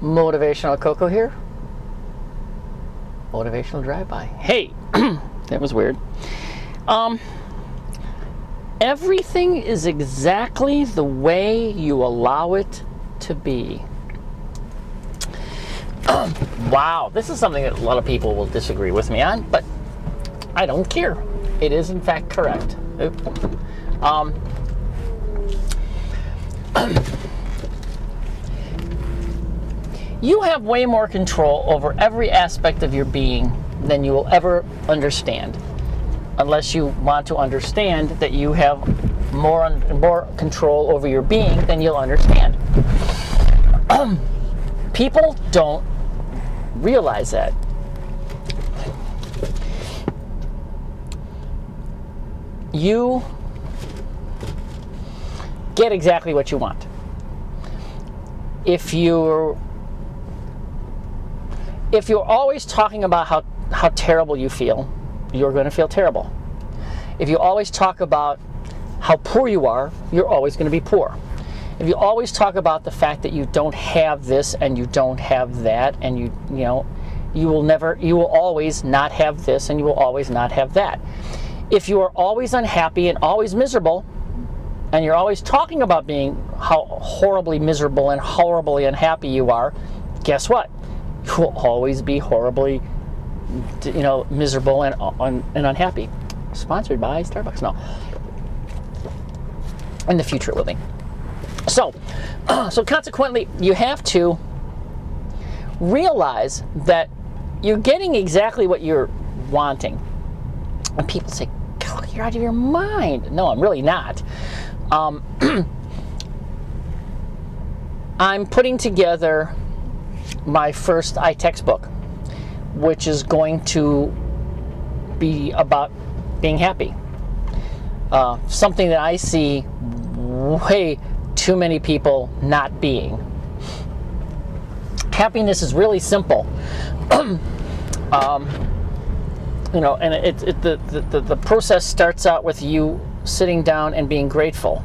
Motivational Coco here. Motivational drive-by. Hey, that was weird. Everything is exactly the way you allow it to be. Wow, this is something that a lot of people will disagree with me on, but I don't care. It is in fact correct. You have way more control over every aspect of your being than you will ever understand, unless you want to understand that you have more control over your being than you'll understand. People don't realize that. You get exactly what you want. If you're always talking about how terrible you feel, you're going to feel terrible. If you always talk about how poor you are, you're always going to be poor. If you always talk about the fact that you don't have this and you don't have that, and you will always not have this and you will always not have that. If you are always unhappy and always miserable, and you're always talking about being how horribly miserable and horribly unhappy you are, guess what? You will always be horribly, miserable and unhappy. Sponsored by Starbucks. No. In the future living. So consequently, you have to realize that you're getting exactly what you're wanting. And people say, "God, you're out of your mind." No, I'm really not. I'm putting together my first iTextbook, which is going to be about being happy. Something that I see way too many people not being. Happiness is really simple. And the process starts out with you sitting down and being grateful.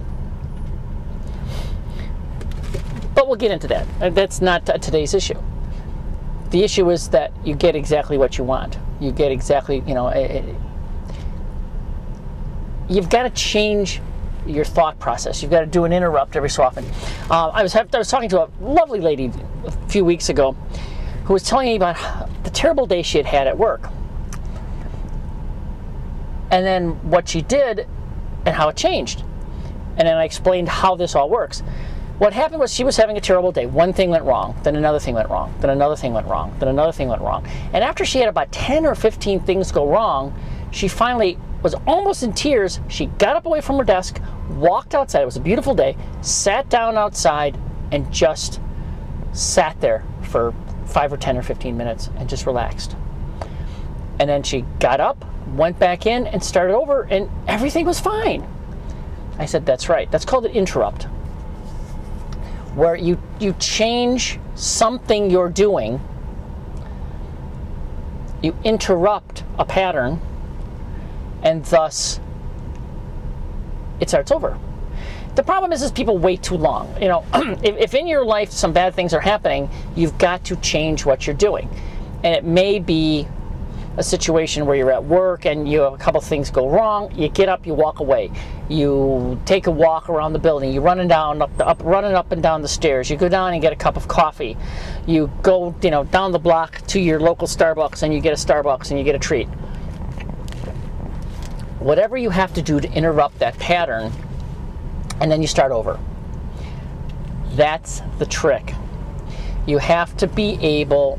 But we'll get into that. That's not today's issue. The issue is that you get exactly what you want. You get exactly, you've got to change your thought process. You've got to do an interrupt every so often. I was talking to a lovely lady a few weeks ago who was telling me about the terrible day she had at work. And then what she did and how it changed. And then I explained how this all works. What happened was she was having a terrible day. One thing went wrong, then another thing went wrong, then another thing went wrong, then another thing went wrong. And after she had about 10 or 15 things go wrong, she finally was almost in tears. She got up away from her desk, walked outside. It was a beautiful day, sat down outside, and just sat there for 5 or 10 or 15 minutes and just relaxed. And then she got up, went back in, and started over, and everything was fine. I said, that's right. That's called an interrupt, where you change something you're doing, you interrupt a pattern, and thus it starts over. The problem is people wait too long. If in your life some bad things are happening, you've got to change what you're doing. And it may be a situation where you're at work and you have a couple things go wrong. You get up, you walk away. You take a walk around the building. You're running up and down the stairs. You go down and get a cup of coffee. You go, down the block to your local Starbucks and you get a Starbucks and you get a treat. Whatever you have to do to interrupt that pattern, and then you start over. That's the trick. You have to be able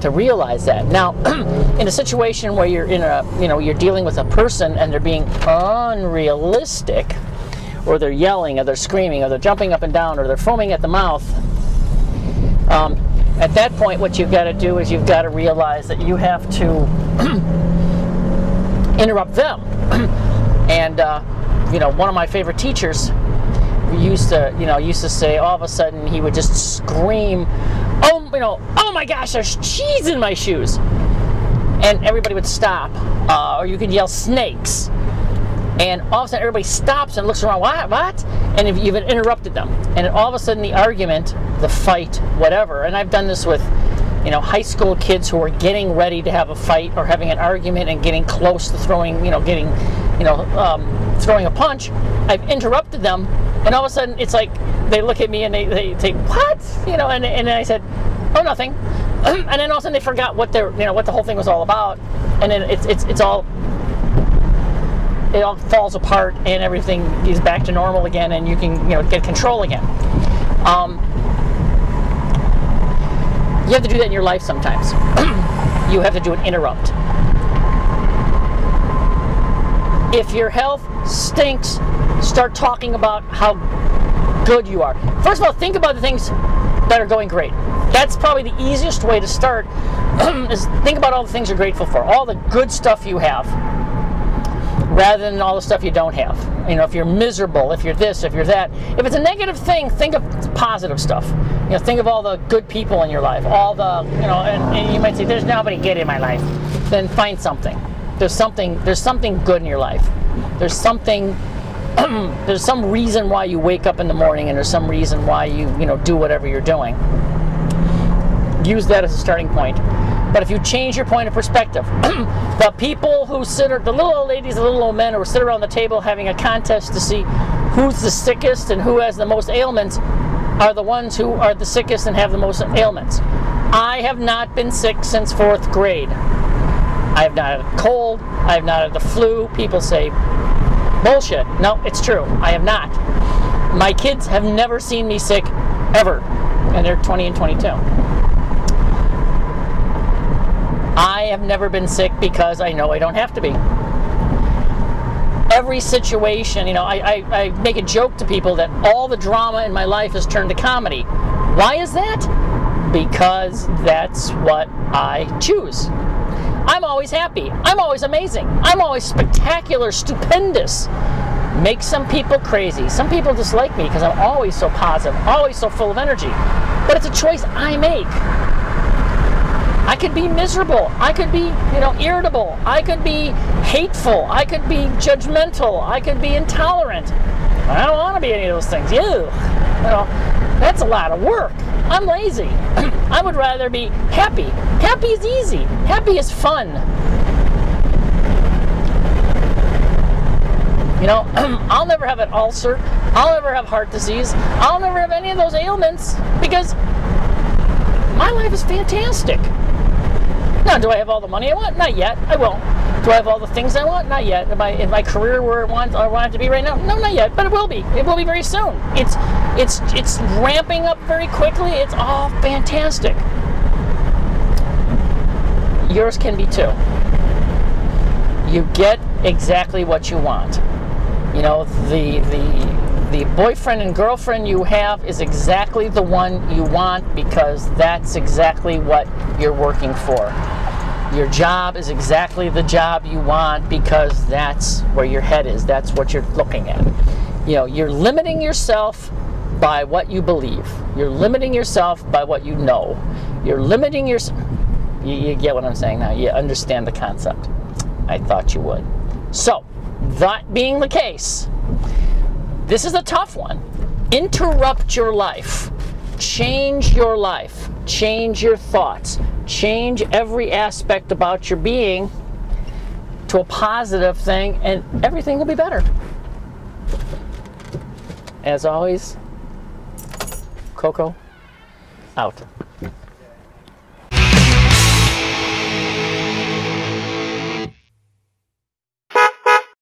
to realize that. Now, in a situation where you're you're dealing with a person and they're being unrealistic, or they're yelling, or they're screaming, or they're jumping up and down, or they're foaming at the mouth, at that point, what you've got to do is you've got to realize that you have to interrupt them. And one of my favorite teachers used to say, all of a sudden he would just scream, oh my gosh, there's cheese in my shoes. And everybody would stop. Or you could yell snakes. and all of a sudden everybody stops and looks around, what? And if you've interrupted them, and all of a sudden the argument, the fight, whatever, and I've done this with, you know, high school kids who are getting ready to have a fight or having an argument and getting close to throwing, throwing a punch. I've interrupted them, and all of a sudden it's like they look at me and they say, what? And then I said, oh, nothing. And then all of a sudden they forgot what what the whole thing was all about, and then it all falls apart and everything is back to normal again, and you can get control again. You have to do that in your life sometimes. You have to do an interrupt. If your health stinks, start talking about how good you are. First of all, think about the things that are going great. That's probably the easiest way to start, is think about all the things you're grateful for, all the good stuff you have, rather than all the stuff you don't have. If you're miserable, if you're this, if you're that. If it's a negative thing, think of positive stuff. Think of all the good people in your life, all the, and you might say, there's nobody good in my life. Then find something. There's something good in your life. There's something, there's some reason why you wake up in the morning, and there's some reason why you, do whatever you're doing. Use that as a starting point. But if you change your point of perspective, the people who the little old ladies, the little old men who sit around the table having a contest to see who's the sickest and who has the most ailments are the ones who are the sickest and have the most ailments. I have not been sick since 4th grade. I have not had a cold. I have not had the flu. People say, bullshit. No, it's true. I have not. My kids have never seen me sick, ever. And they're 20 and 22. I have never been sick because I know I don't have to be. Every situation, I make a joke to people that all the drama in my life has turned to comedy. Why is that? Because that's what I choose. I'm always happy. I'm always amazing. I'm always spectacular, stupendous. Make some people crazy. Some people dislike me because I'm always so positive, always so full of energy. But it's a choice I make. I could be miserable. I could be, irritable. I could be hateful. I could be judgmental. I could be intolerant. I don't want to be any of those things. Ew. That's a lot of work. I'm lazy. I would rather be happy. Happy is easy. Happy is fun. I'll never have an ulcer. I'll never have heart disease. I'll never have any of those ailments because my life is fantastic. Now, do I have all the money I want? Not yet. I will. Do I have all the things I want? Not yet. Am I in my career where I want it to be right now? No, not yet. But it will be. It will be very soon. It's ramping up very quickly. It's all fantastic. Yours can be too. You get exactly what you want. The boyfriend and girlfriend you have is exactly the one you want because that's exactly what you're working for. Your job is exactly the job you want because that's where your head is. That's what you're looking at. You're limiting yourself by what you believe. You're limiting yourself by what you know. You're limiting yourself. You get what I'm saying now. You understand the concept. I thought you would. So, that being the case, this is a tough one. Interrupt your life. Change your life. Change your thoughts. Change every aspect about your being to a positive thing, and everything will be better. As always, Coco, out.